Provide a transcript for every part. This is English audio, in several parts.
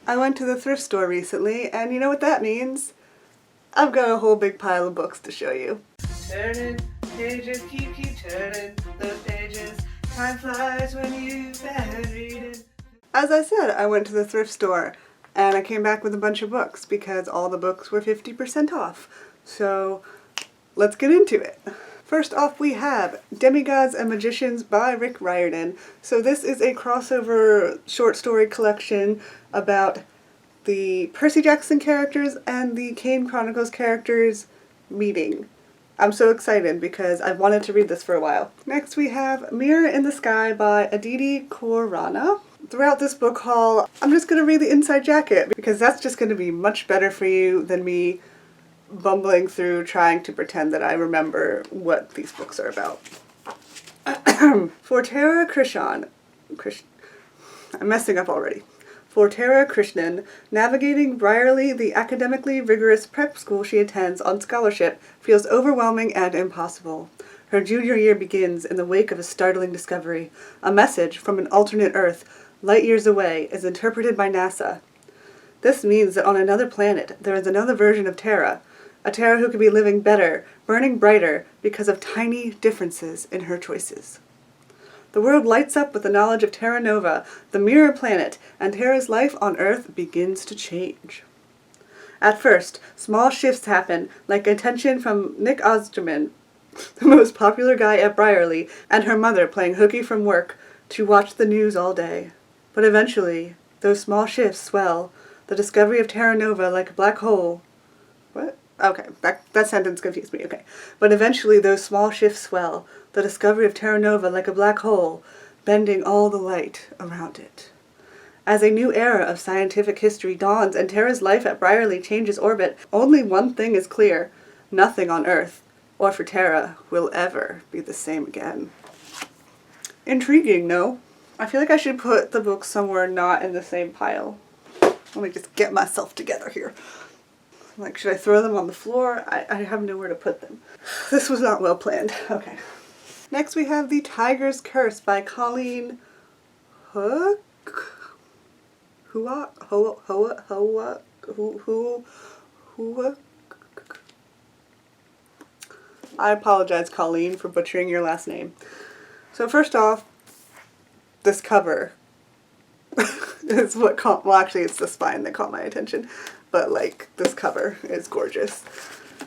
I went to the thrift store recently, and you know what that means? I've got a whole big pile of books to show you. Turning pages, keep turning those pages. Time flies when you've been reading. As I said, I went to the thrift store, and I came back with a bunch of books because all the books were 50% off. So let's get into it. First off, we have Demigods and Magicians by Rick Riordan. So this is a crossover short story collection about the Percy Jackson characters and the Kane Chronicles characters meeting. I'm so excited because I've wanted to read this for a while. Next we have Mirror in the Sky by Aditi Khorana. Throughout this book haul, I'm just going to read the inside jacket because that's just going to be much better for you than me bumbling through trying to pretend that I remember what these books are about. For Tara Krishnan, I'm messing up already. For Tara Krishnan, navigating Brierley, the academically rigorous prep school she attends on scholarship, feels overwhelming and impossible. Her junior year begins in the wake of a startling discovery. A message from an alternate Earth, light years away, is interpreted by NASA. This means that on another planet, there is another version of Tara, a Tara who could be living better, burning brighter, because of tiny differences in her choices. The world lights up with the knowledge of Terra Nova, the mirror planet, and Terra's life on Earth begins to change. At first, small shifts happen, like attention from Nick Osterman, the most popular guy at Brierley, and her mother playing hooky from work to watch the news all day. But eventually, those small shifts swell, the discovery of Terra Nova like a black hole. What? Okay, that sentence confused me, okay. But eventually those small shifts swell, the discovery of Terra Nova like a black hole, bending all the light around it. As a new era of scientific history dawns and Terra's life at Brierley changes orbit, only one thing is clear. Nothing on Earth, or for Terra, will ever be the same again. Intriguing, no? I feel like I should put the books somewhere not in the same pile. Let me just get myself together here. Like, should I throw them on the floor? I have nowhere to put them. This was not well planned. Okay. Next we have The Tiger's Curse by Colleen Hook? I apologize, Colleen, for butchering your last name. So first off, this cover is what well, actually it's the spine that caught my attention. But like, this cover is gorgeous.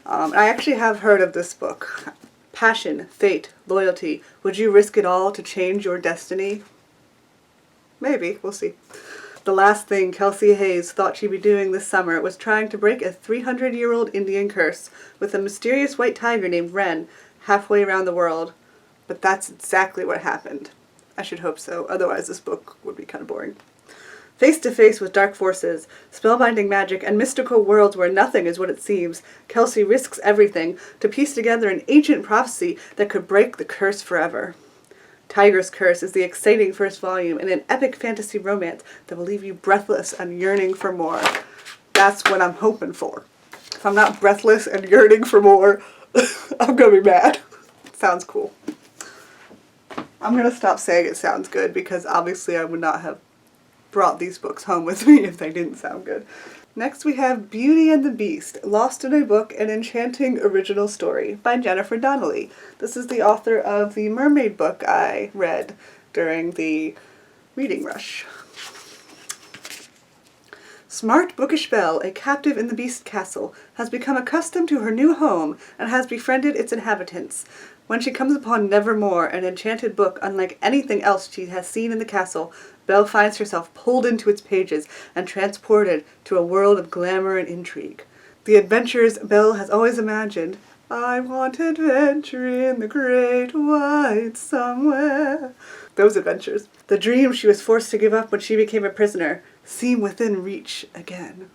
I actually have heard of this book. Passion, fate, loyalty. Would you risk it all to change your destiny? Maybe, we'll see. The last thing Kelsey Hayes thought she'd be doing this summer was trying to break a 300-year-old Indian curse with a mysterious white tiger named Wren halfway around the world. But that's exactly what happened. I should hope so, otherwise this book would be kind of boring. Face to face with dark forces, spellbinding magic, and mystical worlds where nothing is what it seems, Kelsey risks everything to piece together an ancient prophecy that could break the curse forever. Tiger's Curse is the exciting first volume in an epic fantasy romance that will leave you breathless and yearning for more. That's what I'm hoping for. If I'm not breathless and yearning for more, I'm gonna be mad. Sounds cool. I'm gonna stop saying it sounds good because obviously I would not have brought these books home with me if they didn't sound good. Next we have Beauty and the Beast, Lost in a Book, an Enchanting Original Story by Jennifer Donnelly. This is the author of the mermaid book I read during the reading rush. Smart bookish Belle, a captive in the Beast Castle, has become accustomed to her new home and has befriended its inhabitants. When she comes upon Nevermore, an enchanted book unlike anything else she has seen in the castle, Belle finds herself pulled into its pages and transported to a world of glamour and intrigue. The adventures Belle has always imagined. I want adventure in the great wide somewhere. Those adventures. The dreams she was forced to give up when she became a prisoner seem within reach again.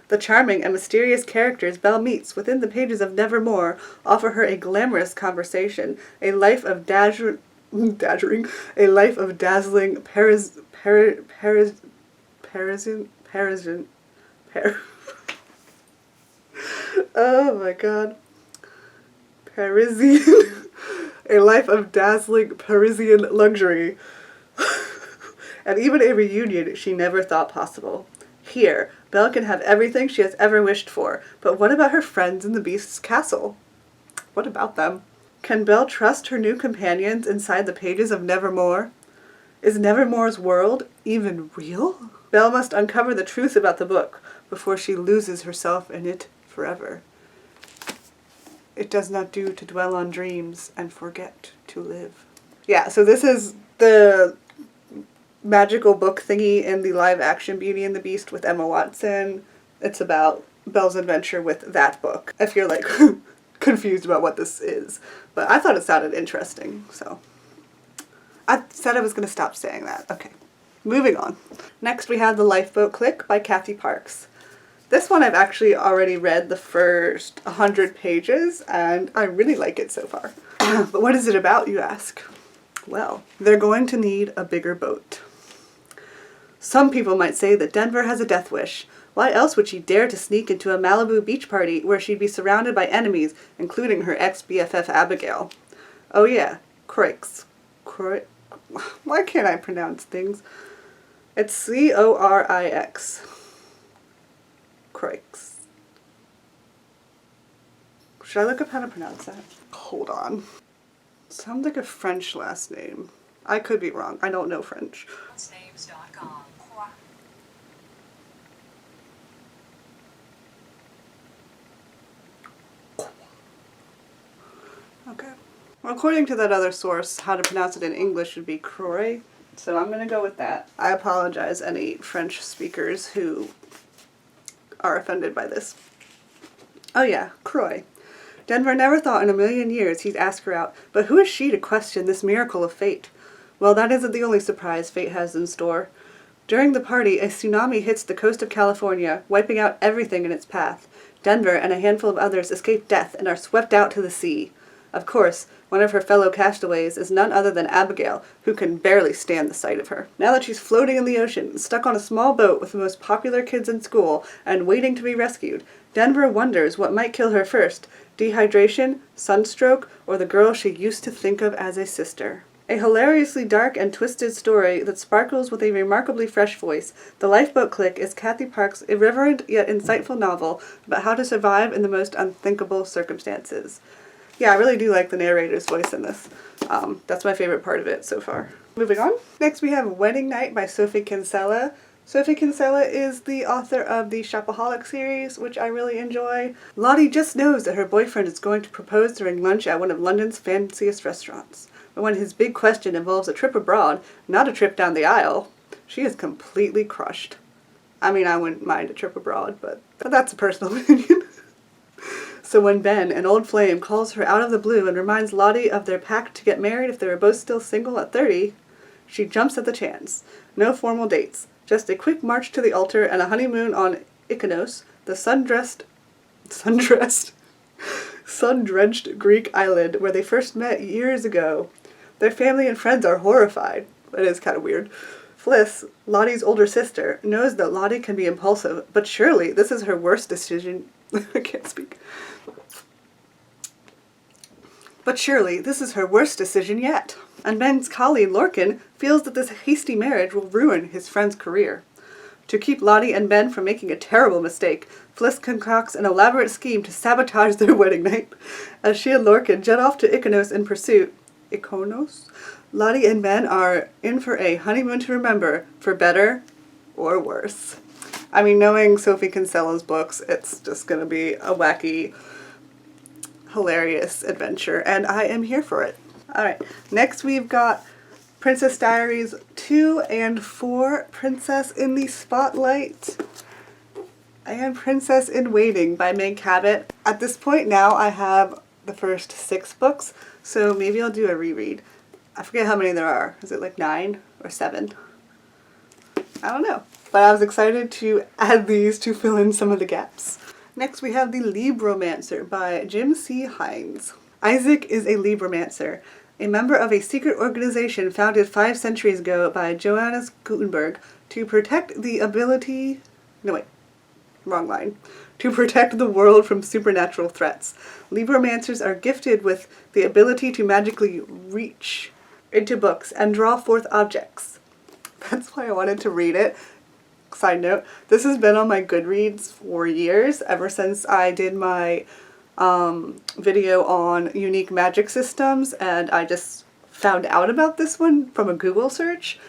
The charming and mysterious characters Belle meets within the pages of Nevermore offer her a glamorous conversation, a life of dazzling oh my god. Parisian. A life of dazzling Parisian luxury. And even a reunion she never thought possible. Here, Belle can have everything she has ever wished for, but what about her friends in the Beast's castle? What about them? Can Belle trust her new companions inside the pages of Nevermore? Is Nevermore's world even real? Belle must uncover the truth about the book before she loses herself in it forever. It does not do to dwell on dreams and forget to live. Yeah, so this is the magical book thingy in the live action Beauty and the Beast with Emma Watson. It's about Belle's adventure with that book, if you're like confused about what this is. But I thought it sounded interesting, so I said I was going to stop saying that. Okay, moving on. Next we have The Lifeboat Clique by Kathy Parks. This one I've actually already read the first 100 pages, and I really like it so far. But what is it about, you ask? Well, they're going to need a bigger boat. Some people might say that Denver has a death wish. Why else would she dare to sneak into a Malibu beach party where she'd be surrounded by enemies, including her ex-BFF Abigail? Oh yeah, Croix. Why can't I pronounce things? It's C-O-R-I-X. Croix. Should I look up how to pronounce that? Hold on. Sounds like a French last name. I could be wrong. I don't know French. Names.com. Okay. Well, according to that other source, how to pronounce it in English would be Croix. So I'm going to go with that. I apologize any French speakers who are offended by this. Oh yeah, Croix. Denver never thought in a million years he'd ask her out, but who is she to question this miracle of fate? Well, that isn't the only surprise fate has in store. During the party, a tsunami hits the coast of California, wiping out everything in its path. Denver and a handful of others escape death and are swept out to the sea. Of course, one of her fellow castaways is none other than Abigail, who can barely stand the sight of her. Now that she's floating in the ocean, stuck on a small boat with the most popular kids in school, and waiting to be rescued, Denver wonders what might kill her first: dehydration, sunstroke, or the girl she used to think of as a sister. A hilariously dark and twisted story that sparkles with a remarkably fresh voice, The Lifeboat Clique is Kathy Parks' irreverent yet insightful novel about how to survive in the most unthinkable circumstances. Yeah, I really do like the narrator's voice in this. That's my favorite part of it so far. Moving on. Next we have Wedding Night by Sophie Kinsella. Sophie Kinsella is the author of the Shopaholic series, which I really enjoy. Lottie just knows that her boyfriend is going to propose during lunch at one of London's fanciest restaurants. But when his big question involves a trip abroad, not a trip down the aisle, she is completely crushed. I mean, I wouldn't mind a trip abroad, but that's a personal opinion. So when Ben, an old flame, calls her out of the blue and reminds Lottie of their pact to get married if they were both still single at 30, she jumps at the chance. No formal dates, just a quick march to the altar and a honeymoon on Iconos, the sun-drenched Greek island where they first met years ago. Their family and friends are horrified. It is kind of weird. Fliss, Lottie's older sister, knows that Lottie can be impulsive, but surely this is her worst decision. I can't speak. But surely this is her worst decision yet. And Ben's colleague Lorcan feels that this hasty marriage will ruin his friend's career. To keep Lottie and Ben from making a terrible mistake, Fliss concocts an elaborate scheme to sabotage their wedding night. As she and Lorcan jet off to Iconos in pursuit, Lottie and Ben are in for a honeymoon to remember, for better or worse. I mean, knowing Sophie Kinsella's books, it's just going to be a wacky, hilarious adventure, and I am here for it. Alright, next we've got Princess Diaries 2 and 4, Princess in the Spotlight, and Princess in Waiting by Meg Cabot. At this point now, I have the first 6 books, so maybe I'll do a reread. I forget how many there are. Is it like 9 or 7? I don't know. But I was excited to add these to fill in some of the gaps. Next we have The Libromancer by Jim C. Hines. Isaac is a Libromancer, a member of a secret organization founded 5 centuries ago by Johannes Gutenberg to protect the ability... No wait, wrong line. To protect the world from supernatural threats. Libromancers are gifted with the ability to magically reach into books and draw forth objects. That's why I wanted to read it. Side note, this has been on my Goodreads for years, ever since I did my video on unique magic systems, and I just found out about this one from a Google search.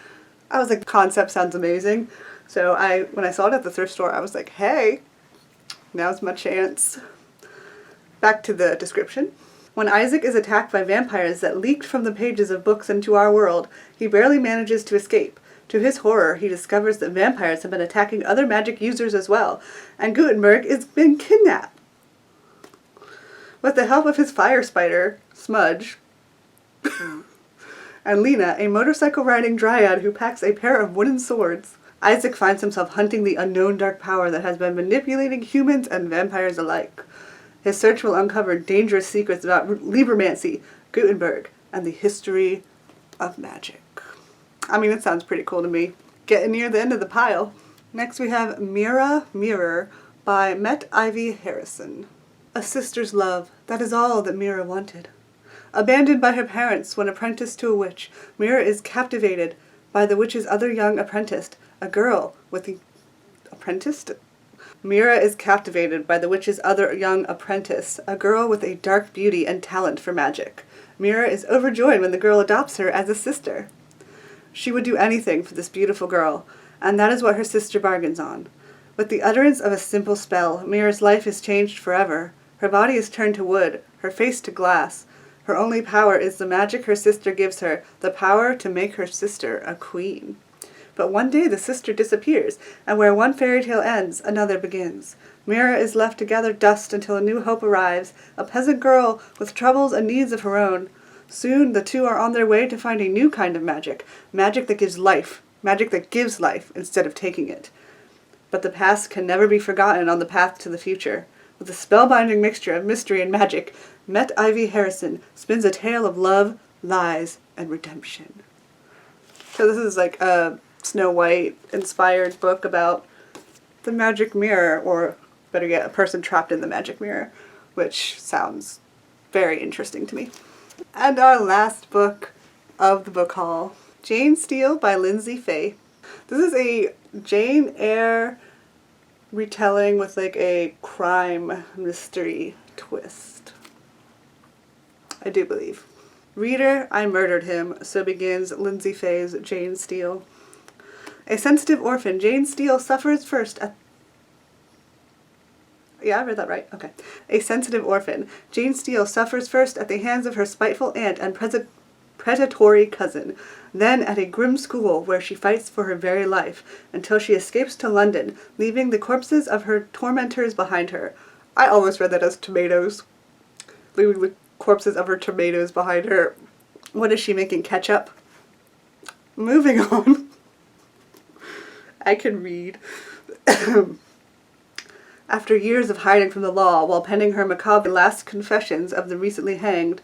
I was like, the concept sounds amazing. So when I saw it at the thrift store, I was like, hey, now's my chance. Back to the description. When Isaac is attacked by vampires that leaked from the pages of books into our world, he barely manages to escape. To his horror, he discovers that vampires have been attacking other magic users as well, and Gutenberg is being kidnapped. With the help of his fire spider, Smudge, and Lena, a motorcycle-riding dryad who packs a pair of wooden swords, Isaac finds himself hunting the unknown dark power that has been manipulating humans and vampires alike. His search will uncover dangerous secrets about Liebermancy, Gutenberg, and the history of magic. I mean, it sounds pretty cool to me. Getting near the end of the pile. Next we have Mira Mirror by Ivy Harrison. A sister's love, that is all that Mira wanted. Abandoned by her parents when apprenticed to a witch, Mira is captivated by the witch's other young apprentice, a girl with the... Apprenticed? Mira is captivated by the witch's other young apprentice, a girl with a dark beauty and talent for magic. Mira is overjoyed when the girl adopts her as a sister. She would do anything for this beautiful girl, and that is what her sister bargains on. With the utterance of a simple spell, Mira's life is changed forever. Her body is turned to wood, her face to glass. Her only power is the magic her sister gives her, the power to make her sister a queen. But one day the sister disappears, and where one fairy tale ends, another begins. Mira is left to gather dust until a new hope arrives, a peasant girl with troubles and needs of her own. Soon the two are on their way to find a new kind of magic, magic that gives life, magic that gives life instead of taking it. But the past can never be forgotten on the path to the future. With a spellbinding mixture of mystery and magic, Ivy Harrison spins a tale of love, lies, and redemption. So this is like a Snow White inspired book about the magic mirror, or better yet, a person trapped in the magic mirror, which sounds very interesting to me. And our last book of the book haul, Jane Steele by Lindsay Fay. This is a Jane Eyre retelling with like a crime mystery twist, I do believe. Reader, I murdered him, so begins Lindsay Fay's Jane Steele. A sensitive orphan, Jane Steele suffers first at... Yeah, I read that right. Okay. A sensitive orphan, Jane Steele suffers first at the hands of her spiteful aunt and predatory cousin, then at a grim school where she fights for her very life, until she escapes to London, leaving the corpses of her tormentors behind her. I almost read that as tomatoes. Leaving the corpses of her tomatoes behind her. What is she making, ketchup? Moving on. I can read. After years of hiding from the law while penning her macabre last confessions of the recently hanged,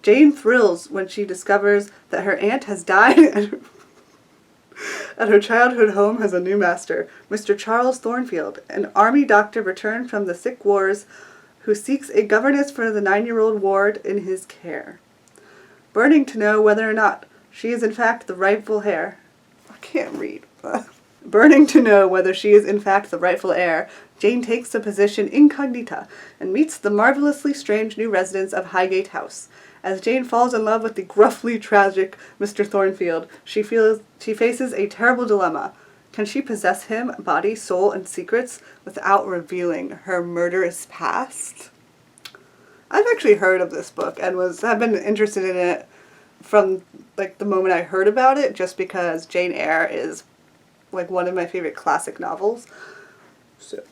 Jane thrills when she discovers that her aunt has died and her childhood home has a new master, Mr. Charles Thornfield, an army doctor returned from the sick wars who seeks a governess for the 9-year-old ward in his care. Burning to know whether or not she is in fact the rightful heir. I can't read. Burning to know whether she is in fact the rightful heir, Jane takes the position incognita and meets the marvelously strange new residents of Highgate House. As Jane falls in love with the gruffly tragic Mr. Thornfield, she faces a terrible dilemma. Can she possess him, body, soul, and secrets, without revealing her murderous past? I've actually heard of this book and have been interested in it from like the moment I heard about it, just because Jane Eyre is like one of my favorite classic novels. So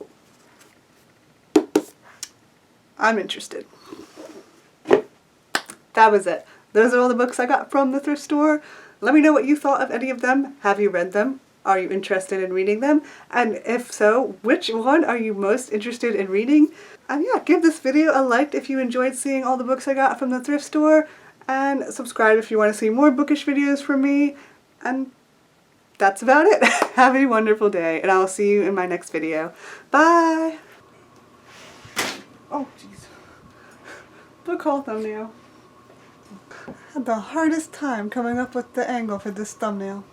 I'm interested. That was it. Those are all the books I got from the thrift store. Let me know what you thought of any of them. Have you read them? Are you interested in reading them? And if so, which one are you most interested in reading? And yeah, give this video a like if you enjoyed seeing all the books I got from the thrift store, and subscribe if you want to see more bookish videos from me. And that's about it. Have a wonderful day, and I'll see you in my next video. Bye! Oh, jeez. Book haul thumbnail. I had the hardest time coming up with the angle for this thumbnail.